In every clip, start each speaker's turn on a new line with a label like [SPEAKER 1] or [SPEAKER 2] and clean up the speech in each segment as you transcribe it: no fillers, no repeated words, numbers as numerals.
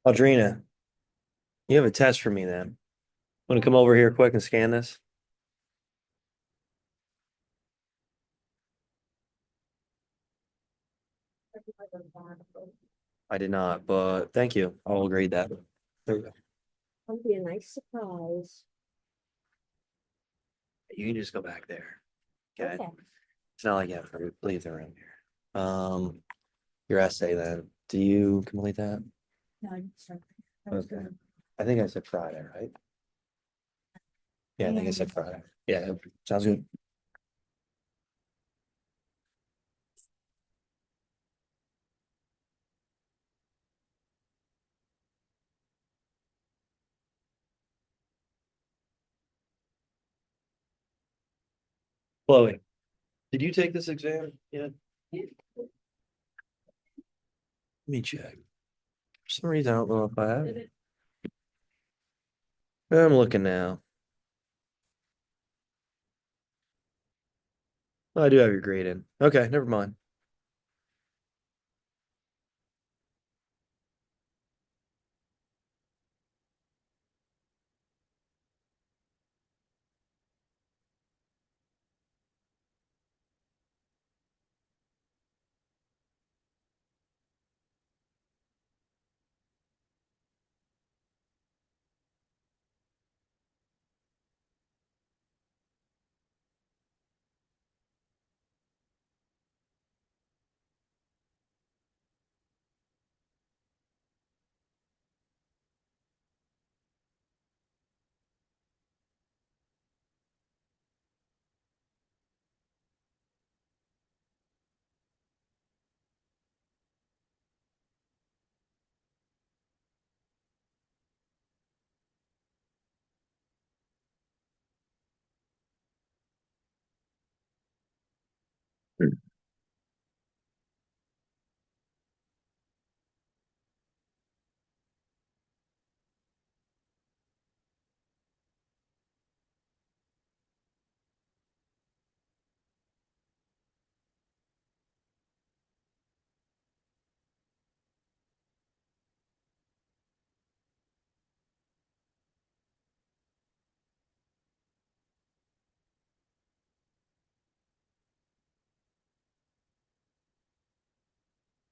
[SPEAKER 1] Audrina, you have a test for me then. Want to come over here quick and scan this? I did not, but thank you. I'll grade that. There we go.
[SPEAKER 2] That'll be a nice surprise.
[SPEAKER 1] You can just go back there. Okay.
[SPEAKER 2] Okay.
[SPEAKER 1] It's not like you have to leave the room here. Your essay then. Do you complete that?
[SPEAKER 2] No, I didn't start.
[SPEAKER 1] Okay. I think I said Friday, right? Yeah, I think I said Friday. Yeah, sounds good. Chloe, did you take this exam yet? Let me check. For some reason, I don't know if I have. I'm looking now. Oh, I do have your grade in. Okay, never mind.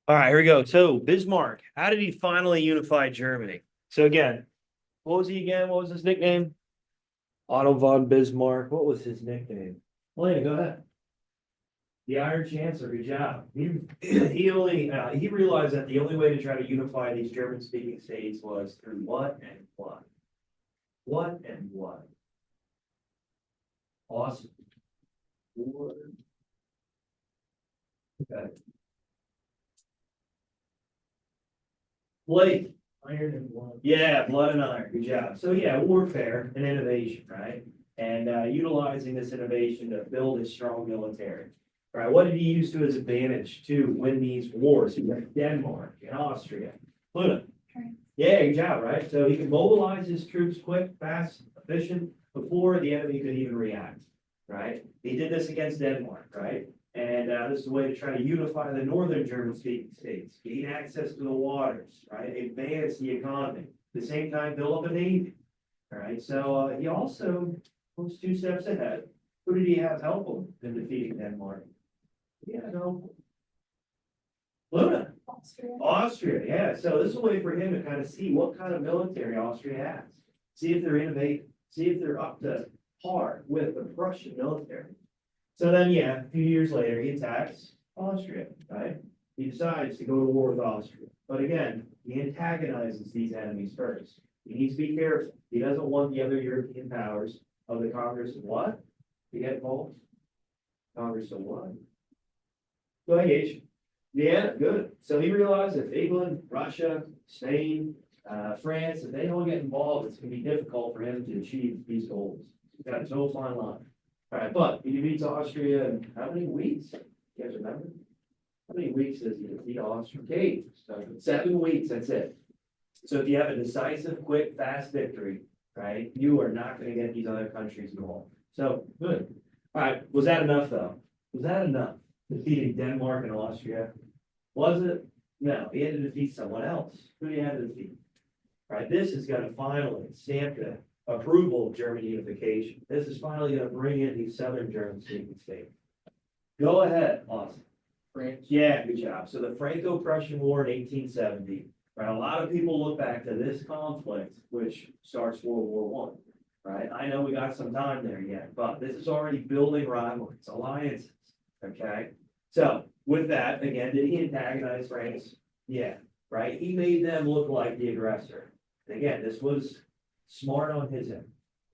[SPEAKER 1] All right, here we go. So Bismarck, how did he finally unify Germany? So again, what was he again? What was his nickname? Otto von Bismarck. What was his nickname? Lena, go ahead. The Iron Chancellor. Good job. He realized that the only way to try to unify these German-speaking states was through what and what? What and what? Awesome. Okay. Blake. Iron and blood. Yeah, blood and iron. Good job. So yeah, warfare and innovation, right? And utilizing this innovation to build a strong military. Right. What did he use to his advantage to win these wars? He went Denmark and Austria. Luna. Yeah, good job, right? So he could mobilize his troops quick, fast, efficient before the enemy could even react. Right. He did this against Denmark, right? And this is a way to try to unify the northern German-speaking states, gain access to the waters, right? Advance the economy. At the same time, build up a navy. All right. So he also was two steps ahead. Who did he have help him in defeating Denmark? Yeah, no. Luna. Austria, yeah. So this is a way for him to kind of see what kind of military Austria has. See if they're innovative. See if they're up to par with the Prussian military. So then, yeah, a few years later, he attacks Austria, right? He decides to go to war with Austria. But again, he antagonizes these enemies first. He needs to be careful. He doesn't want the other European powers of the Congress of what? To get involved? Congress of what? Delegation. Yeah, good. So he realized if England, Russia, Spain, France, if they all get involved, it's going to be difficult for him to achieve these goals. He's got his whole fine line. All right, but he defeats Austria in how many weeks? You guys remember? How many weeks does he defeat Austria? Okay, so 7 weeks, that's it. So if you have a decisive, quick, fast victory, right, you are not going to get these other countries involved. So good. All right, was that enough though? Was that enough? Defeating Denmark and Austria? Was it? No, he had to defeat someone else. Who do you have to defeat? right? This is gonna finally stamp the approval of German unification. This is finally gonna bring in these southern German speaking states. Go ahead, Austin.
[SPEAKER 3] France.
[SPEAKER 1] Yeah, good job. So the Franco-Prussian War in 1870, right? A lot of people look back to this conflict, which starts World War One, right? I know we got some time there yet, but this is already building rivalries, alliances, okay? So with that, again, did he antagonize France? Yeah, right? He made them look like the aggressor. And again, this was smart on his end.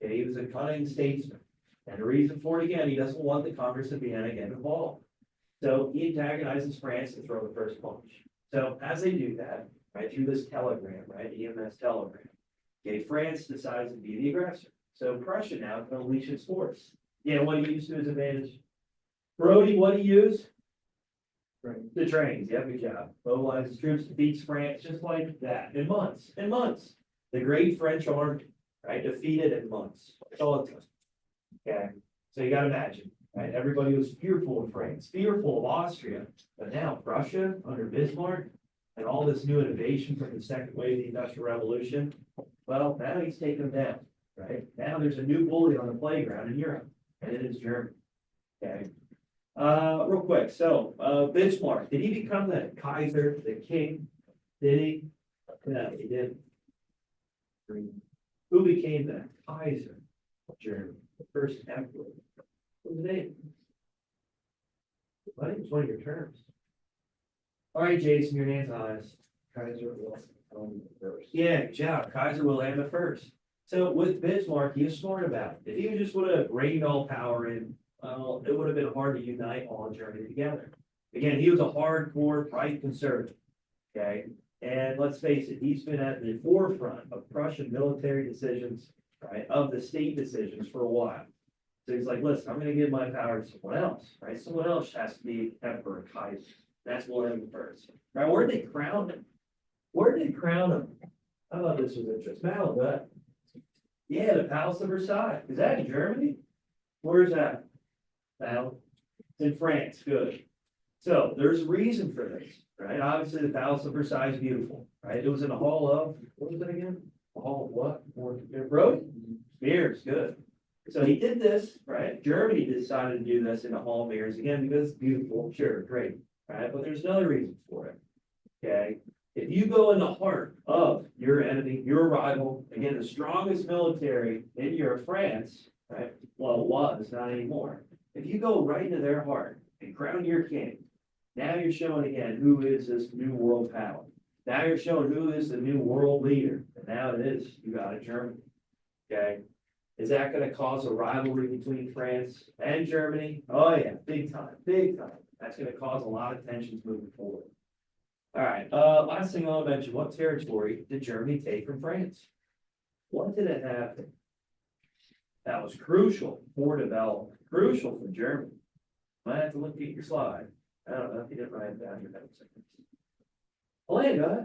[SPEAKER 1] Okay, he was a cunning statesman. And the reason for it, again, he doesn't want the Congress of Vienna to get involved. So he antagonizes France and throw the first punch. So as they do that, right, through this telegram, right, EMS telegram, okay, France decides to be the aggressor. So Prussia now can unleash its force. Yeah, what do you use to his advantage? Brody, what do you use? The trains, yeah, good job. Mobilizes troops, defeats France just like that in months, in months. The great French army, right, defeated in months. That's all it took. Okay, so you gotta imagine, right? Everybody was fearful of France, fearful of Austria, but now Prussia under Bismarck and all this new innovation from the second wave of the Industrial Revolution, well, now he's taken them down, right? Now there's a new bully on the playground in Europe, and it is Germany. Okay. Real quick, so, Bismarck, did he become the Kaiser, the king? Did he? No, he didn't. Who became the Kaiser of Germany, the first emperor? What was his name? I think it was one of your terms. All right, Jason, your name's honest.
[SPEAKER 3] Kaiser Wilhelm I.
[SPEAKER 1] Yeah, good job, Kaiser Wilhelm the First. So with Bismarck, he was smart about it. If he just would have reined all power in, well, it would have been hard to unite all of Germany together. Again, he was a hardcore right conservative, okay? And let's face it, he's been at the forefront of Prussian military decisions, right, of the state decisions for a while. So he's like, listen, I'm gonna give my power to someone else, right? Someone else has to be Emperor Kaiser. That's William the First. Right, where'd they crown him? Where did they crown him? I thought this was interesting. Malaga. Yeah, the Palace of Versailles. Is that in Germany? Where's that? Well, it's in France. Good. So there's a reason for this, right? Obviously, the Palace of Versailles is beautiful, right? It was in the hall of, what was it again? The hall of what? Road? Mirrors, good. So he did this, right? Germany decided to do this in the hall of mirrors again because it's beautiful, sure, great, right? But there's another reason for it. Okay, if you go in the heart of your enemy, your rival, again, the strongest military in Europe, France, right? Well, it was, not anymore. If you go right into their heart and crown your king, now you're showing again who is this new world power. Now you're showing who is the new world leader. And now it is, you got it, Germany. Okay. Is that going to cause a rivalry between France and Germany? Oh yeah, big time, big time. That's going to cause a lot of tensions moving forward. All right, last thing I'll mention, what territory did Germany take from France? What did it have that was crucial for development, crucial for Germany? Might have to look at your slide. I don't know if you didn't write it down here. Oh, yeah, got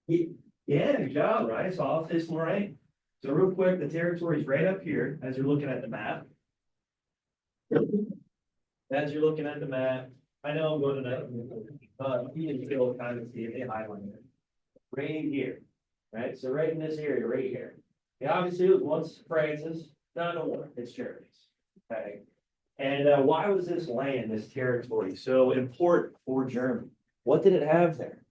[SPEAKER 1] it. Yeah, good job, right? So Alsace Lorraine. So real quick, the territory is right up here as you're looking at the map. As you're looking at the map, I know I'm going tonight, you can still kind of see it, they highlight it. Right here, right? So right in this area, right here. Yeah, obviously it was once France's, not no more, it's Germany's. Okay. And why was this land, this territory, so important for Germany? What did it have there?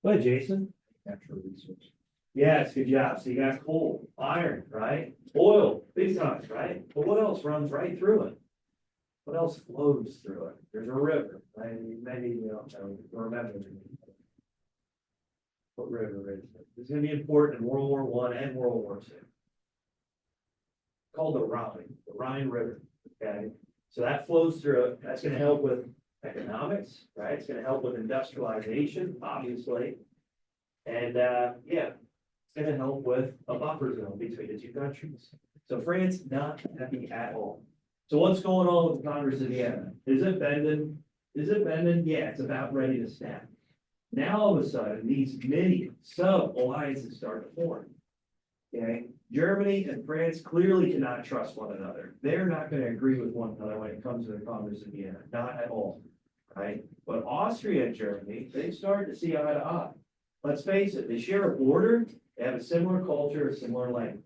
[SPEAKER 1] Go ahead, Jason.
[SPEAKER 3] Natural resource.
[SPEAKER 1] Yes, good job. So you got coal, iron, right? Oil, big time, right? But what else runs right through it? What else flows through it? There's a river, right? Maybe you don't know, remember. What river is it? It's gonna be important in World War One and World War II. Called the Rhine River, okay? So that flows through it. That's gonna help with economics, right? It's gonna help with industrialization, obviously. And, yeah, it's gonna help with a buffer zone between the two countries. So France, not happy at all. So what's going on with the Congress of Vienna? Is it bending? Is it bending? Yeah, it's about ready to snap. Now, all of a sudden, these many sub-alliances start to form. Okay, Germany and France clearly cannot trust one another. They're not going to agree with one another when it comes to the Congress of Vienna, not at all, right? But Austria and Germany, they started to see eye to eye. let's face it, they share a border, they have a similar culture, a similar language.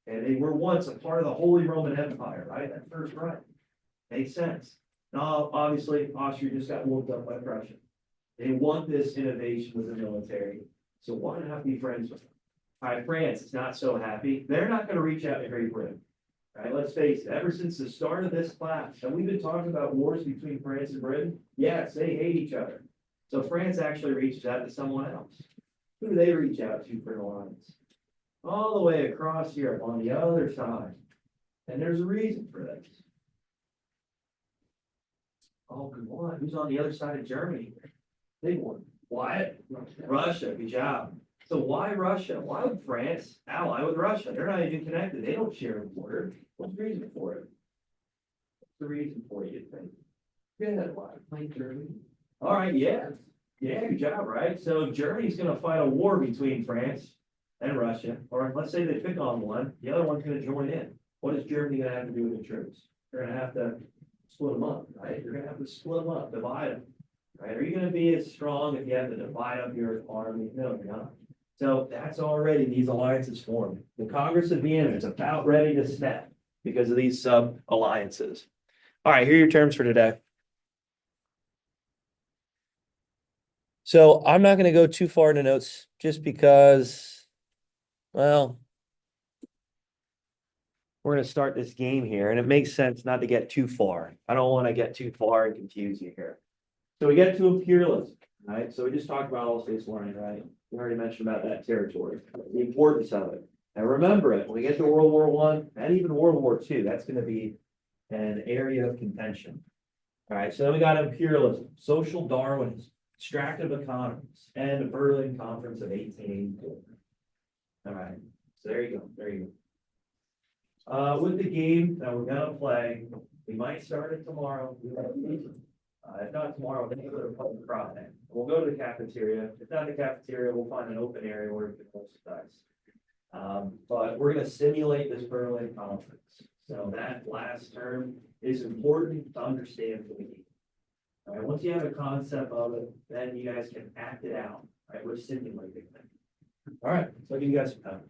[SPEAKER 1] And they were once a part of the Holy Roman Empire, right? That first Reich. Makes sense. Now, obviously, Austria just got whooped up by Prussia. They want this innovation with the military, so why not be friends with them? All right, France is not so happy. They're not gonna reach out to Great Britain. Right, let's face it, ever since the start of this class, have we been talking about wars between France and Britain? Yes, they hate each other. So France actually reaches out to someone else. Who do they reach out to for an alliance? All the way across Europe on the other side. And there's a reason for this. Oh, good one. Who's on the other side of Germany? Big one. Why? Russia, good job. So why Russia? Why would France ally with Russia? They're not even connected. They don't share a border. What's the reason for it? What's the reason for it, you think? Yeah, why? Like Germany. All right, yeah. Yeah, good job, right? So Germany's gonna fight a war between France and Russia, or let's say they pick on one, the other one's gonna join in. What is Germany gonna have to do with the troops? They're gonna have to split them up, right? You're gonna have to split them up, divide them. Right? Are you gonna be as strong if you have to divide up your army? No, you're not. So that's already these alliances formed. The Congress of Vienna is about ready to snap because of these sub alliances. All right, here are your terms for today. So I'm not going to go too far into notes just because, well, we're going to start this game here and it makes sense not to get too far. I don't want to get too far and confuse you here. So we get to imperialism, right? So we just talked about all states learning, right? We already mentioned about that territory, the importance of it. And remember it, when we get to World War I and even World War II, that's going to be an area of contention. All right, so then we got imperialism, social Darwinism, extractive economies, and the Berlin Conference of 1884. All right, so there you go, there you go. With the game that we're gonna play, we might start it tomorrow. If not tomorrow, then we'll go to public Friday. We'll go to the cafeteria. If not the cafeteria, we'll find an open area where we can host the dice. But we're gonna simulate this Berlin Conference. So that last term is important to understand for the game. All right, once you have a concept of it, then you guys can act it out. All right, we're simulating it. All right, so I'll give you guys some time.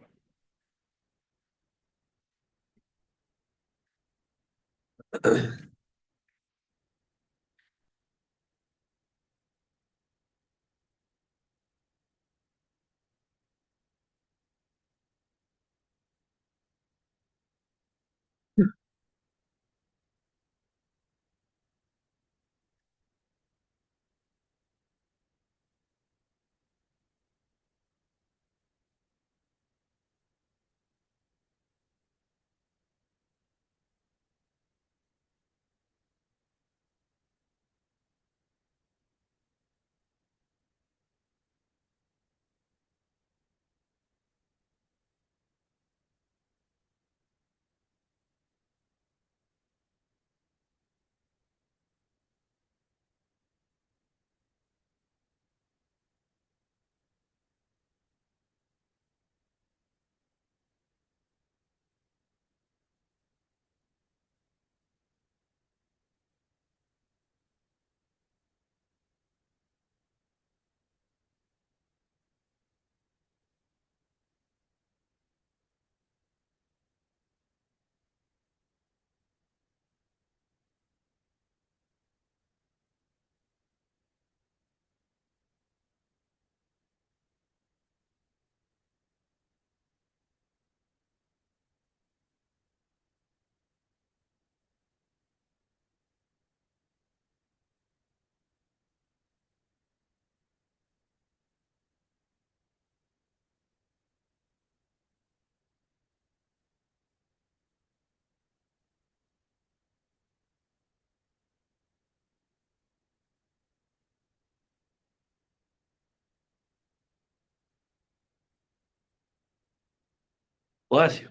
[SPEAKER 1] Bless you.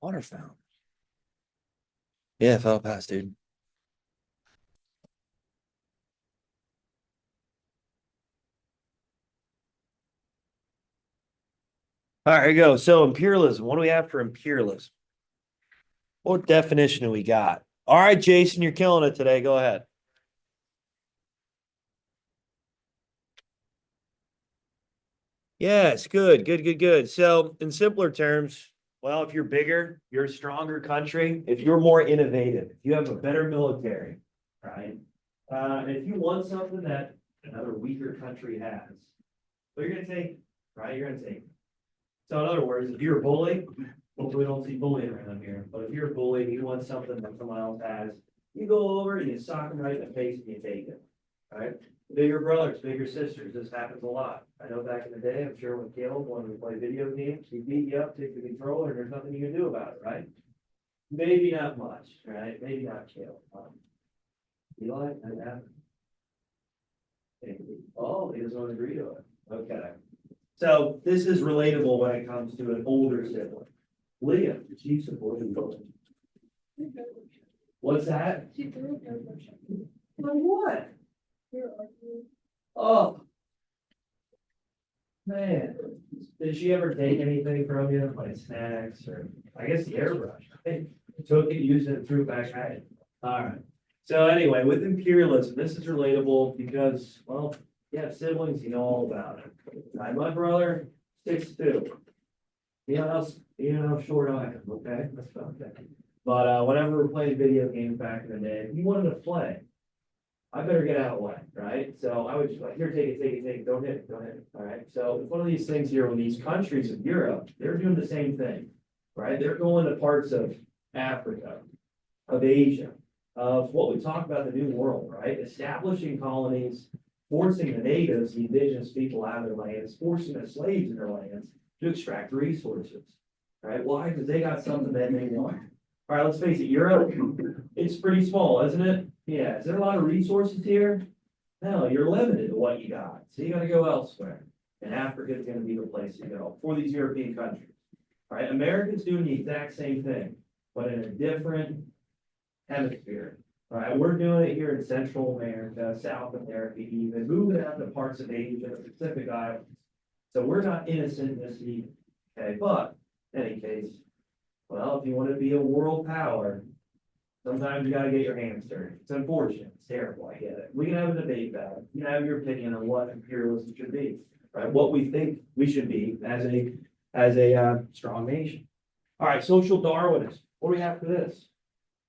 [SPEAKER 4] Water fountain. Yeah, fell past, dude. All right, here you go. So imperialism. What do we have for imperialism? What definition do we got? All right, Jason, you're killing it today. Go ahead. Yes, good, good, good, good. So in simpler terms, well, if you're bigger, you're a stronger country. If you're more innovative, if you have a better military, right? And if you want something that another weaker country has, so you're gonna take, right? You're gonna take. So in other words, if you're a bully, hopefully we don't see bullying around here, but if you're a bully, and you want something that someone else has, you go over and you sock them right in the face and you take it, right? Bigger brothers, bigger sisters, this happens a lot. I know back in the day, I'm sure when Caleb wanted to play video games, he beat you up, take the controller, and there's nothing you can do about it, right? Maybe not much, right? Maybe not Caleb. Eli, that happened. Oh, he doesn't want to agree to it. Okay. So this is relatable when it comes to an older sibling. Leah, did she support the vote? What's that? On what? Oh. Man, did she ever take anything from you, like snacks or, I guess the airbrush? I think took it, used it, threw it back at it. All right. So anyway, with imperialism, this is relatable because, well, you have siblings, you know all about it. My brother, 6'2". You know how short I am, okay? That's about that. But whenever we're playing video games back in the day, if he wanted to play, I better get out of the way, right? So I would just like, here, take it, don't hit it, all right? So it's one of these things here when these countries of Europe, they're doing the same thing, right? They're going to parts of Africa, of Asia, of what we talk about the New World, right? Establishing colonies, forcing the natives, the indigenous people out of their lands, forcing the slaves in their lands to extract resources, right? Why? Because they got something that they want. All right, let's face it, Europe, it's pretty small, isn't it? Yeah, is there a lot of resources here? No, you're limited to what you got, so you gotta go elsewhere. And Africa is gonna be the place to go for these European countries. All right, Americans doing the exact same thing, but in a different hemisphere. All right, we're doing it here in Central America, South America, even moving out to parts of Asia, the Pacific Islands. So we're not innocent in this either, okay, but in any case, well, if you want to be a world power, sometimes you gotta get your hands dirty. It's unfortunate, it's terrible, I get it. We can have a debate about it. You can have your opinion on what imperialism should be, right? What we think we should be as a strong nation. All right, social Darwinism. What do we have for this?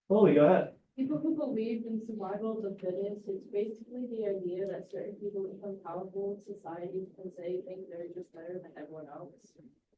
[SPEAKER 4] Chloe, go ahead.
[SPEAKER 5] People who believe in survival of the fittest, it's basically the idea that certain people become powerful in society because they think they're just better than everyone else.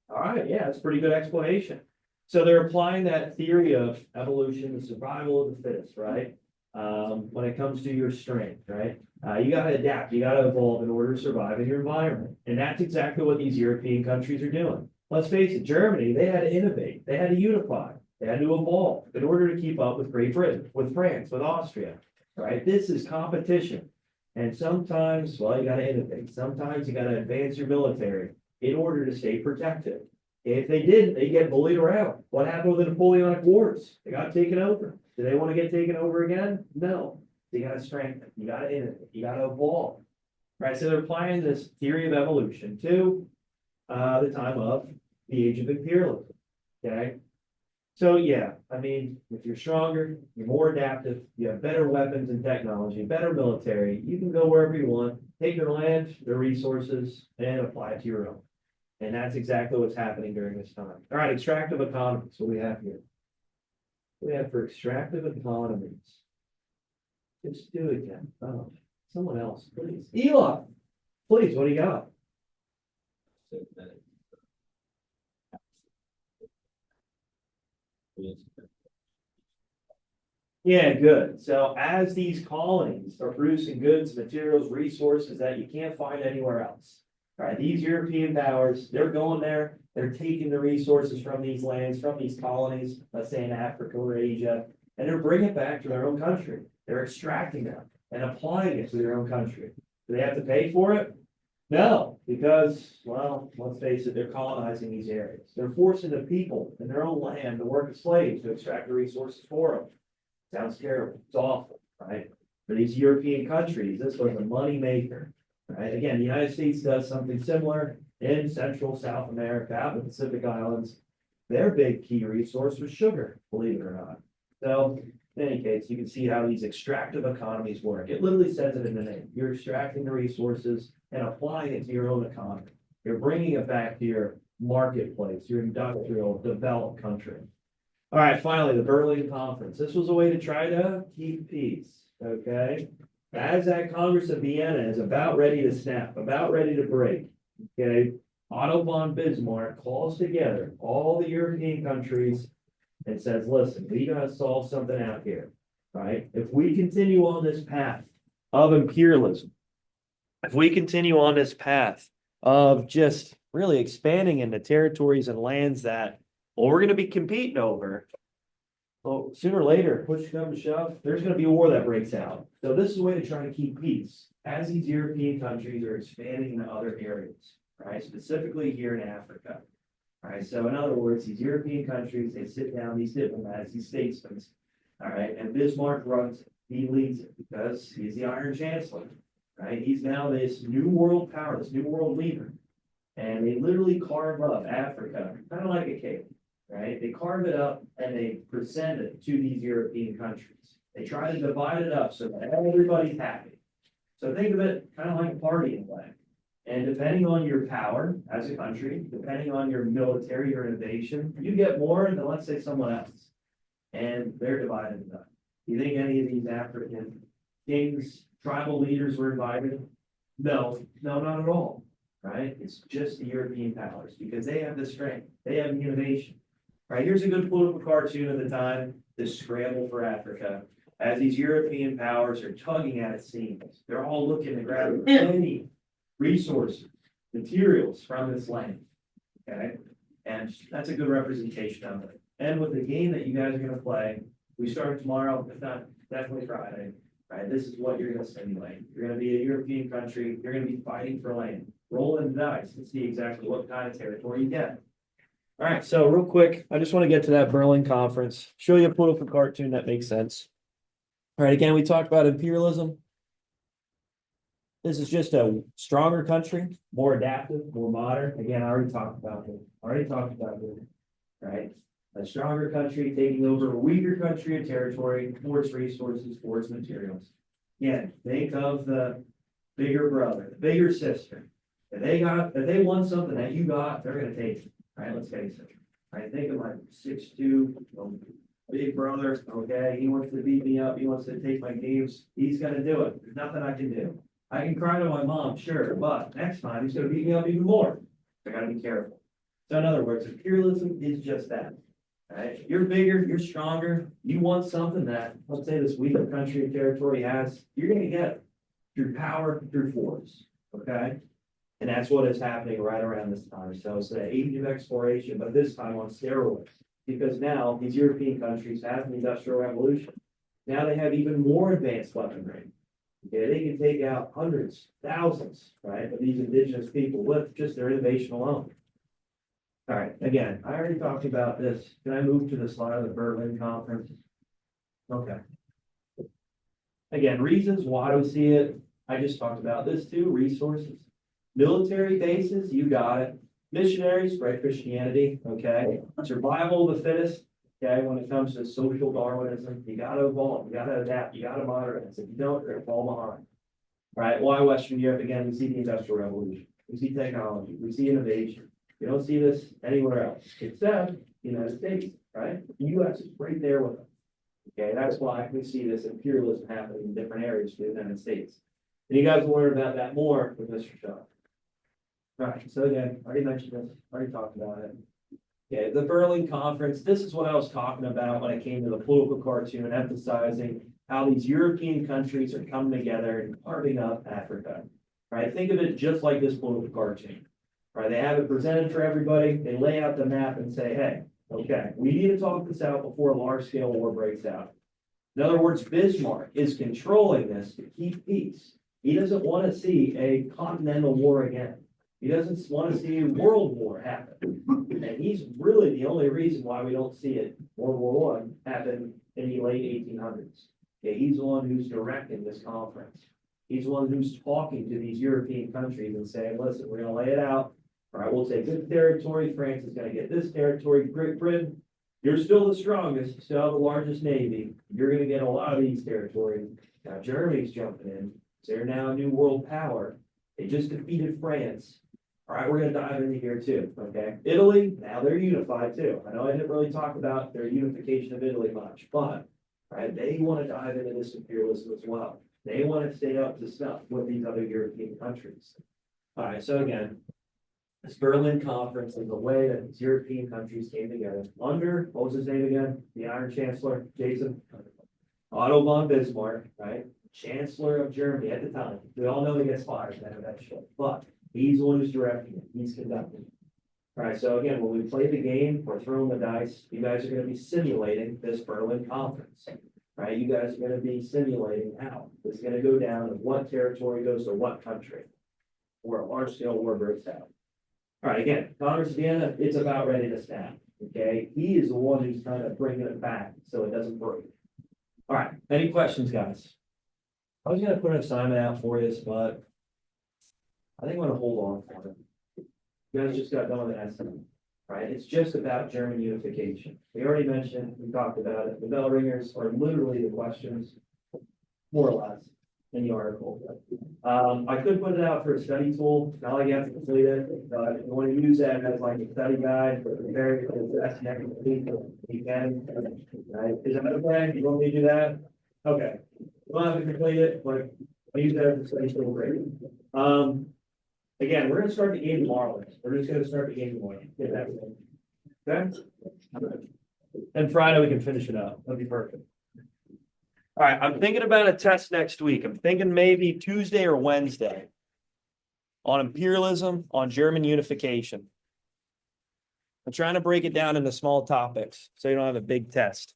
[SPEAKER 1] All right, yeah, that's a pretty good explanation. So they're applying that theory of evolution, the survival of the fittest, right? When it comes to your strength, right? You gotta adapt, you gotta evolve in order to survive in your environment. And that's exactly what these European countries are doing. Let's face it, Germany, they had to innovate, they had to unify, they had to evolve in order to keep up with Great Britain, with France, with Austria, right? This is competition. And sometimes, well, you gotta innovate. Sometimes you gotta advance your military in order to stay protected. If they didn't, they get bullied around. What happened with the Napoleonic Wars? They got taken over. Do they want to get taken over again? No. You gotta strengthen, you gotta innovate, you gotta evolve. Right, so they're applying this theory of evolution to the time of the age of imperialism. Okay. So yeah, I mean, if you're stronger, you're more adaptive, you have better weapons and technology, better military, you can go wherever you want, take their land, their resources, and apply it to your own. And that's exactly what's happening during this time. All right, extractive economies. What do we have here? What do we have for extractive economies? Just do it again. Oh, someone else, please. Eli, please, what do you got? Yeah, good. So as these colonies are producing goods, materials, resources that you can't find anywhere else. All right, these European powers, they're going there, they're taking the resources from these lands, from these colonies, let's say in Africa or Asia, and they're bringing it back to their own country. They're extracting them and applying it to their own country. Do they have to pay for it? No, because, well, let's face it, they're colonizing these areas. They're forcing the people in their own land to work as slaves to extract the resources for them. Sounds terrible. It's awful, right? For these European countries, this was a money maker, right? Again, the United States does something similar in Central South America, out in the Pacific Islands. Their big key resource was sugar, believe it or not. So in any case, you can see how these extractive economies work. It literally says it in the name. You're extracting the resources and applying it to your own economy. You're bringing it back to your marketplace, your industrial developed country. All right, finally, the Berlin Conference. This was a way to try to keep peace, okay? As that Congress of Vienna is about ready to snap, about ready to break, okay? Otto von Bismarck calls together all the European countries and says, listen, we gotta solve something out here, right? If we continue on this path of imperialism, if we continue on this path of just really expanding into territories and lands that, well, we're gonna be competing over, well, sooner or later, push come to shove, there's gonna be a war that breaks out. So this is a way to try to keep peace as these European countries are expanding into other areas, right? Specifically here in Africa. All right, so in other words, these European countries, they sit down, these diplomats, these statesmen, all right, and Bismarck runs it. He leads it because he's the Iron Chancellor, right? He's now this new world power, this new world leader. And they literally carve up Africa, kind of like a cake, right? They carve it up and they present it to these European countries. They try to divide it up so that everybody's happy. So think of it kind of like a party in a way. And depending on your power as a country, depending on your military or innovation, you get more than, let's say, someone else. And they're divided up. Do you think any of these African kings, tribal leaders were invited? No, not at all, right? It's just the European powers because they have the strength, they have the innovation. All right, here's a good political cartoon of the time, this scramble for Africa. As these European powers are tugging at its seams, they're all looking to grab any resources, materials from this land, okay? And that's a good representation of it. And with the game that you guys are gonna play, we start tomorrow, if not definitely Friday, right? This is what you're gonna simulate. You're gonna be a European country, you're gonna be fighting for land. Roll in the dice and see exactly what kind of territory you get. All right, so real quick, I just want to get to that Berlin conference, show you a political cartoon that makes sense. All right, again, we talked about imperialism. This is just a stronger country, more adaptive, more modern. Again, I already talked about it. Right? A stronger country taking over a weaker country and territory for its resources, for its materials. Again, think of the bigger brother, the bigger sister. If they want something that you got, they're gonna take it. Right? Let's face it. I think of my 6'2", big brother, okay? He wants to beat me up. He wants to take my games. He's gonna do it. There's nothing I can do. I can cry to my mom, sure, but next time he's gonna beat me up even more. I gotta be careful. So in other words, imperialism is just that. Right? You're bigger, you're stronger, you want something that, let's say this weaker country or territory has, you're gonna get it through power, through force, okay? And that's what is happening right around this time. So it's the age of exploration, but this time on steroids. Because now these European countries have the Industrial Revolution. Now they have even more advanced weaponry. Okay, they can take out hundreds, thousands, right, of these indigenous people with just their innovation alone. All right, again, I already talked about this. Can I move to the slide of the Berlin Conference? Okay. Again, reasons why we see it. I just talked about this too, resources. Military bases, you got it. Missionaries, spread Christianity, okay? Survival of the fittest, okay? When it comes to social Darwinism, you gotta evolve, you gotta adapt, you gotta modernize. If you don't, you're gonna fall behind. All right, why Western Europe? Again, we see the Industrial Revolution. We see technology, we see innovation. You don't see this anywhere else, except the United States, right? The US is right there with them. Okay, that's why we see this imperialism happening in different areas of the United States. And you guys will learn about that more with Mr. Shaw. All right, so again, I already mentioned this, already talked about it. Okay, the Berlin Conference, this is what I was talking about when I came to the political cartoon, emphasizing how these European countries are coming together and carving up Africa. Right, think of it just like this political cartoon. Right, they have it presented for everybody, they lay out the map and say, hey, okay, we need to talk this out before a large-scale war breaks out. In other words, Bismarck is controlling this to keep peace. He doesn't want to see a continental war again. He doesn't want to see a world war happen. And he's really the only reason why we don't see it, World War One happen in the late 1800s. Okay, he's the one who's directing this conference. He's the one who's talking to these European countries and saying, listen, we're gonna lay it out. All right, we'll take this territory. France is gonna get this territory. Great Britain, you're still the strongest, still have the largest navy. You're gonna get a lot of these territories. Now Germany's jumping in. They're now a new world power. They just defeated France. All right, we're gonna dive into here too, okay? Italy, now they're unified too. I know I didn't really talk about their unification of Italy much, but, right, they want to dive into this imperialism as well. They want to stay up to snuff with these other European countries. All right, so again, this Berlin Conference is the way that these European countries came together under, what was his name again? The Iron Chancellor, Jason? Otto von Bismarck, right? Chancellor of Germany at the time. We all know he gets fired then eventually, but he's the one who's directing it. He's conducting it. All right, so again, when we play the game, we're throwing the dice. You guys are going to be simulating this Berlin Conference, right? You guys are going to be simulating how this is going to go down and what territory goes to what country, where a large scale war breaks out. All right, again, Congress of Vienna, it's about ready to snap. Okay, he is the one who's kind of bringing it back so it doesn't break. All right, any questions, guys? I was gonna put an assignment out for you, but I think I'm gonna hold on for it. You guys just got done with an estimate, right? It's just about German unification. We already mentioned, we talked about it. The bell ringers are literally the questions, more or less, in the article. I could put it out for a study tool, not like you have to complete it, but if you want to use that as like a study guide for preparing for the test next week, you can. Right? Is that okay? You want me to do that? Okay. We'll have to complete it, but I use that as a study tool, great. Again, we're gonna start the game tomorrow. We're just gonna start the game tomorrow. Get that going. Okay? And Friday we can finish it up. That'd be perfect. All right, I'm thinking about a test next week. I'm thinking maybe Tuesday or Wednesday on imperialism, on German unification. I'm trying to break it down into small topics so you don't have a big test.